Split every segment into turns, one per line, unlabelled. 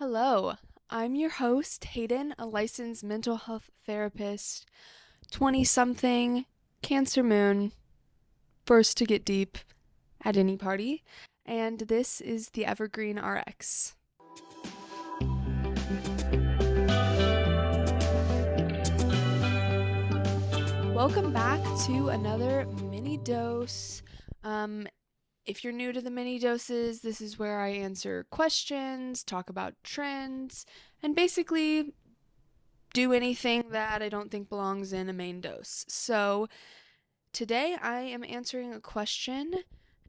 Hello, I'm your host, Hayden, a licensed mental health therapist, 20 something, Cancer Moon, first to get deep at any party, and this is the Evergreen RX. Welcome back to another mini dose. If you're new to the mini doses, this is where I answer questions, talk about trends, and basically do anything that I don't think belongs in a main dose. So today I am answering a question,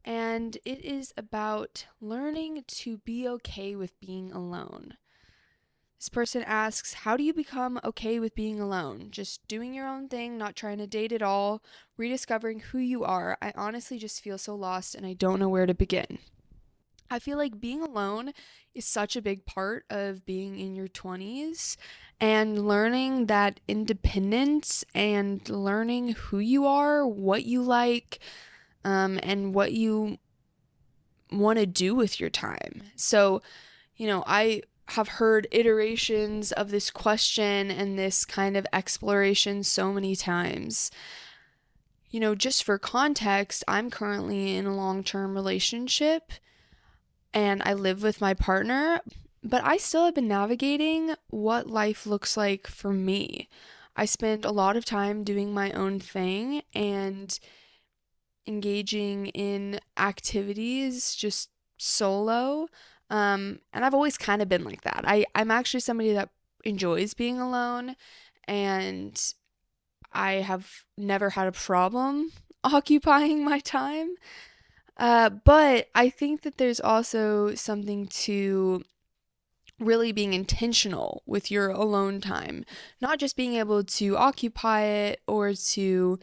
and it is about learning to be okay with being alone. This person asks, how do you become okay with being alone? Just doing your own thing, not trying to date at all, rediscovering who you are. I honestly just feel so lost and I don't know where to begin. I feel like being alone is such a big part of being in your 20s and learning that independence and learning who you are, what you like, and what you want to do with your time. So, I have heard iterations of this question and this kind of exploration so many times. Just for context, I'm currently in a long term relationship and I live with my partner, but I still have been navigating what life looks like for me. I spend a lot of time doing my own thing and engaging in activities just solo. And I've always kind of been like that. I'm actually somebody that enjoys being alone, and I have never had a problem occupying my time. But I think that there's also something to really being intentional with your alone time, not just being able to occupy it or to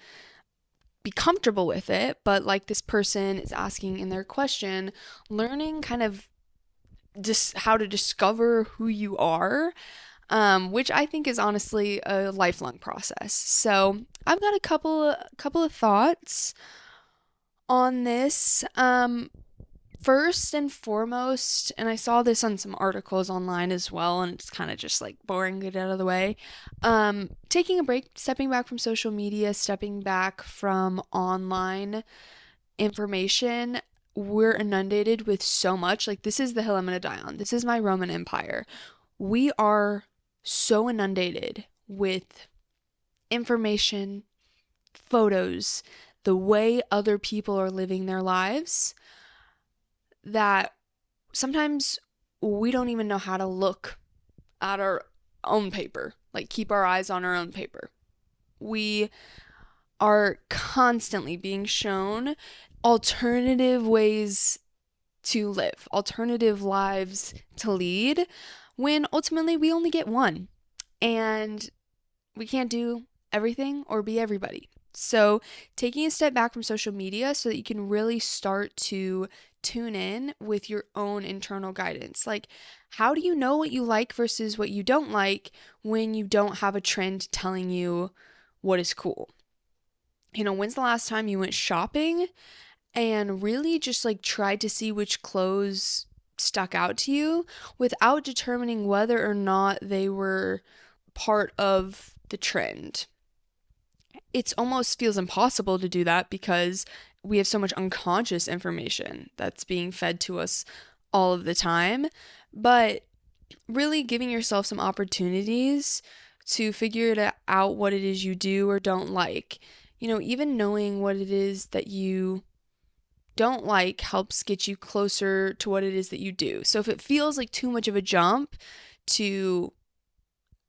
be comfortable with it, but like this person is asking in their question, learning kind of just how to discover who you are, which I think is honestly a lifelong process. So I've got a couple of thoughts on this. First and foremost, and I saw this on some articles online as well, and it's kind of just like boring, get out of the way. Taking a break, stepping back from social media, stepping back from online information. We're inundated with so much. Like, this is the hill I'm gonna die on. This is my Roman Empire. We are so inundated with information, photos, the way other people are living their lives that sometimes we don't even know how to look at our own paper, like keep our eyes on our own paper. We are constantly being shown alternative ways to live, alternative lives to lead, when ultimately we only get one. And we can't do everything or be everybody. So, taking a step back from social media so that you can really start to tune in with your own internal guidance. Like, how do you know what you like versus what you don't like when you don't have a trend telling you what is cool? When's the last time you went shopping and really just like tried to see which clothes stuck out to you without determining whether or not they were part of the trend? It almost feels impossible to do that because we have so much unconscious information that's being fed to us all of the time. But really giving yourself some opportunities to figure it out what it is you do or don't like. Even knowing what it is that you don't like helps get you closer to what it is that you do. So if it feels like too much of a jump to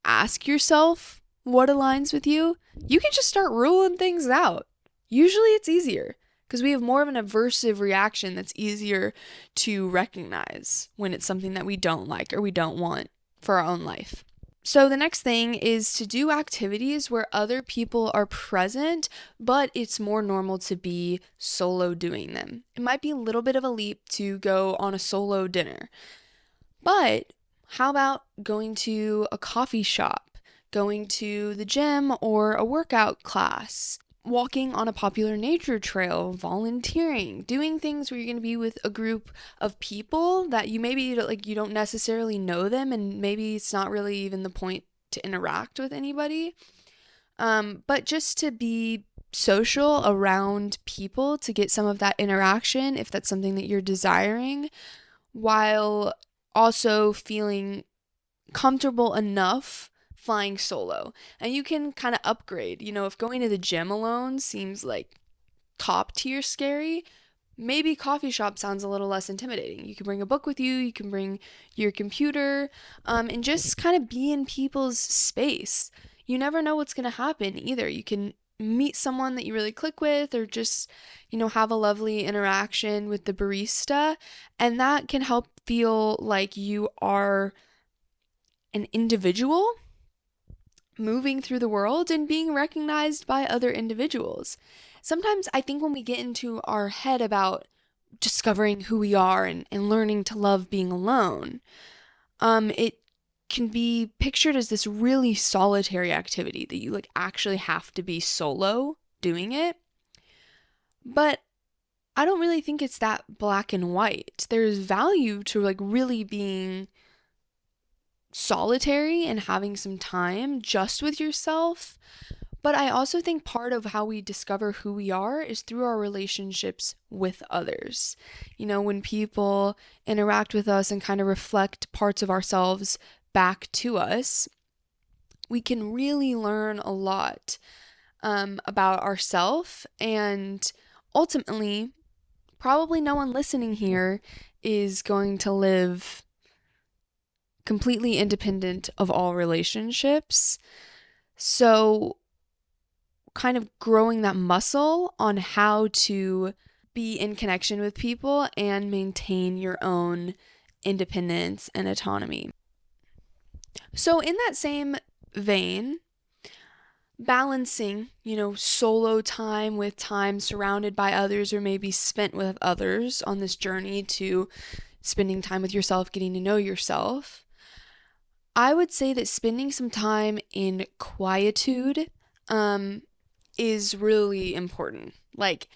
ask yourself what aligns with you, you can just start ruling things out. Usually it's easier because we have more of an aversive reaction that's easier to recognize when it's something that we don't like or we don't want for our own life. So the next thing is to do activities where other people are present, but it's more normal to be solo doing them. It might be a little bit of a leap to go on a solo dinner, but how about going to a coffee shop, going to the gym or a workout class, walking on a popular nature trail, volunteering, doing things where you're going to be with a group of people that you maybe like you don't necessarily know them, and maybe it's not really even the point to interact with anybody. But just to be social around people to get some of that interaction if that's something that you're desiring, while also feeling comfortable enough flying solo. And you can kind of upgrade. If going to the gym alone seems like top tier scary, maybe coffee shop sounds a little less intimidating. You can bring a book with you, you can bring your computer, and just kind of be in people's space. You never know what's going to happen either. You can meet someone that you really click with, or just, have a lovely interaction with the barista. And that can help feel like you are an individual moving through the world and being recognized by other individuals. Sometimes I think when we get into our head about discovering who we are and learning to love being alone, it can be pictured as this really solitary activity that you like actually have to be solo doing it. But I don't really think it's that black and white. There's value to like really being solitary and having some time just with yourself. But I also think part of how we discover who we are is through our relationships with others. When people interact with us and kind of reflect parts of ourselves back to us, we can really learn a lot about ourselves. And ultimately, probably no one listening here is going to live completely independent of all relationships. So kind of growing that muscle on how to be in connection with people and maintain your own independence and autonomy. So in that same vein, balancing, solo time with time surrounded by others or maybe spent with others on this journey to spending time with yourself, getting to know yourself, I would say that spending some time in quietude is really important. Like,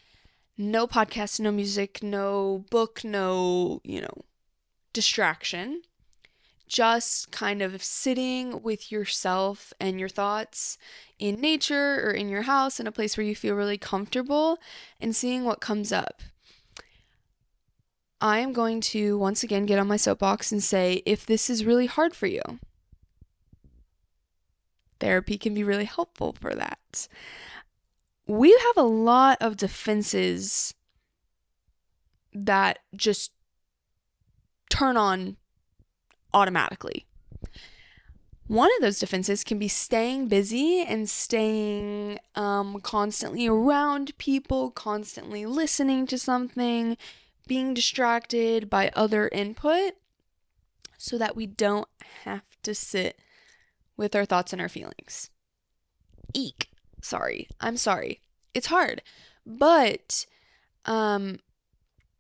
no podcast, no music, no book, no, distraction. Just kind of sitting with yourself and your thoughts in nature or in your house in a place where you feel really comfortable and seeing what comes up. I am going to once again get on my soapbox and say, if this is really hard for you, therapy can be really helpful for that. We have a lot of defenses that just turn on automatically. One of those defenses can be staying busy and staying constantly around people, constantly listening to something, being distracted by other input so that we don't have to sit with our thoughts and our feelings. Eek. I'm sorry. It's hard. But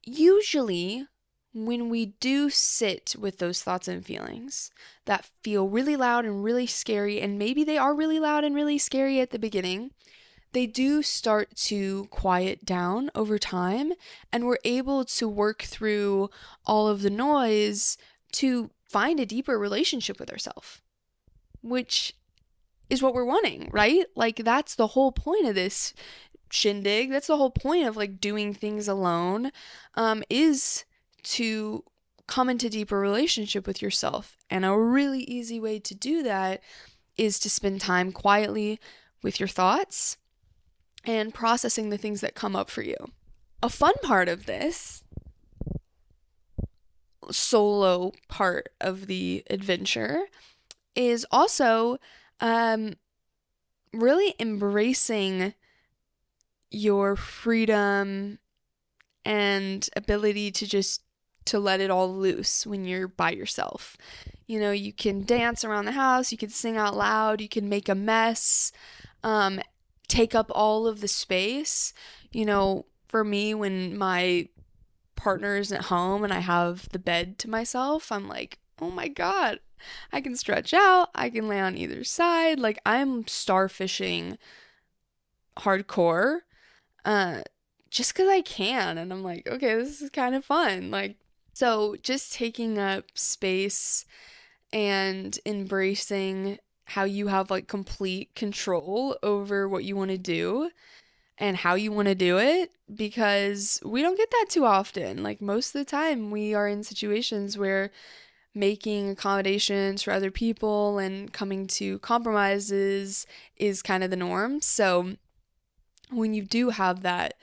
usually when we do sit with those thoughts and feelings that feel really loud and really scary, and maybe they are really loud and really scary at the beginning, they do start to quiet down over time, and we're able to work through all of the noise to find a deeper relationship with ourselves, which is what we're wanting, right? Like, that's the whole point of this shindig. That's the whole point of like doing things alone, is to come into deeper relationship with yourself. And a really easy way to do that is to spend time quietly with your thoughts and processing the things that come up for you. A fun part of this solo part of the adventure is also really embracing your freedom and ability to let it all loose when you're by yourself. You can dance around the house, you can sing out loud, you can make a mess, take up all of the space. For me, when my partner isn't home and I have the bed to myself, I'm like, oh my God, I can stretch out, I can lay on either side. Like, I'm starfishing hardcore, uh, just because I can. And I'm like, okay, this is kind of fun. Like, so just taking up space and embracing how you have like complete control over what you want to do and how you want to do it, because we don't get that too often. Like, most of the time, we are in situations where making accommodations for other people and coming to compromises is kind of the norm. So, when you do have that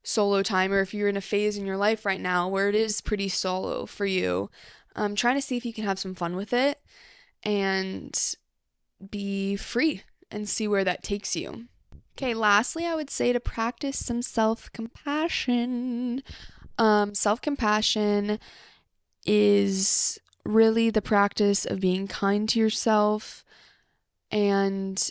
solo time, or if you're in a phase in your life right now where it is pretty solo for you, trying to see if you can have some fun with it and be free and see where that takes you. Okay, lastly, I would say to practice some self compassion. Self compassion is really the practice of being kind to yourself and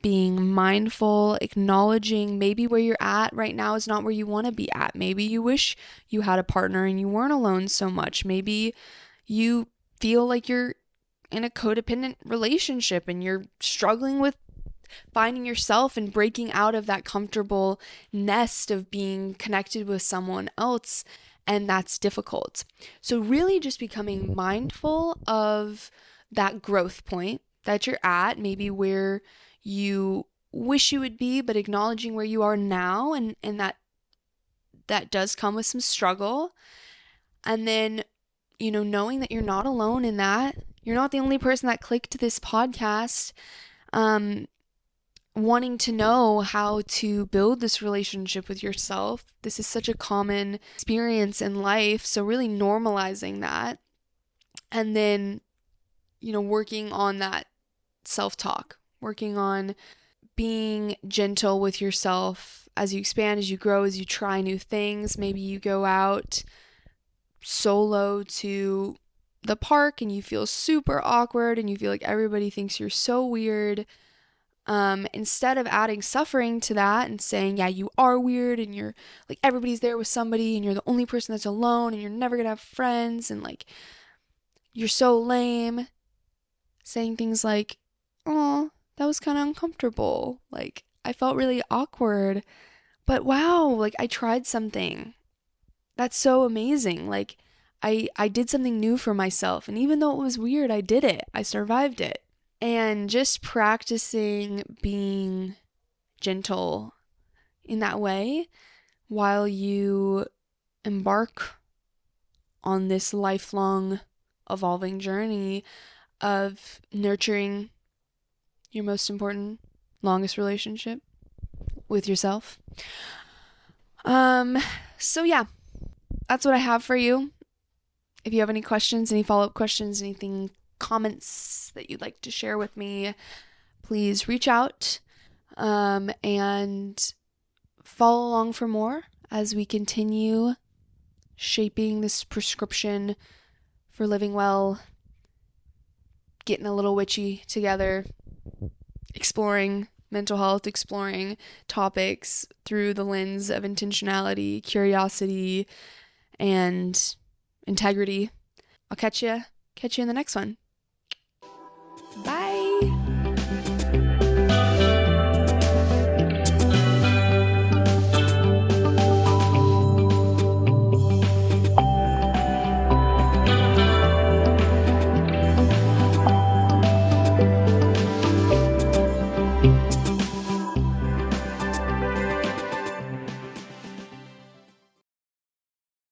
being mindful, acknowledging maybe where you're at right now is not where you want to be at. Maybe you wish you had a partner and you weren't alone so much. Maybe you feel like you're in a codependent relationship and you're struggling with finding yourself and breaking out of that comfortable nest of being connected with someone else, and that's difficult. So really just becoming mindful of that growth point that you're at, maybe where you wish you would be, but acknowledging where you are now, and that does come with some struggle. And then, knowing that you're not alone in that. You're not the only person that clicked this podcast. Wanting to know how to build this relationship with yourself. This is such a common experience in life. So really normalizing that. And then, working on that self-talk, working on being gentle with yourself as you expand, as you grow, as you try new things. Maybe you go out solo to the park and you feel super awkward and you feel like everybody thinks you're so weird. Instead of adding suffering to that and saying, yeah, you are weird and you're like, everybody's there with somebody and you're the only person that's alone and you're never gonna have friends and like, you're so lame. Saying things like, oh, that was kind of uncomfortable. Like, I felt really awkward, but wow, like I tried something. That's so amazing. Like, I did something new for myself. And even though it was weird, I did it. I survived it. And just practicing being gentle in that way while you embark on this lifelong evolving journey of nurturing your most important, longest relationship with yourself. So yeah, that's what I have for you. If you have any questions, any follow-up questions, anything, comments that you'd like to share with me, please reach out and follow along for more as we continue shaping this prescription for living well, getting a little witchy together, exploring mental health, exploring topics through the lens of intentionality, curiosity, and integrity. I'll catch you in the next one.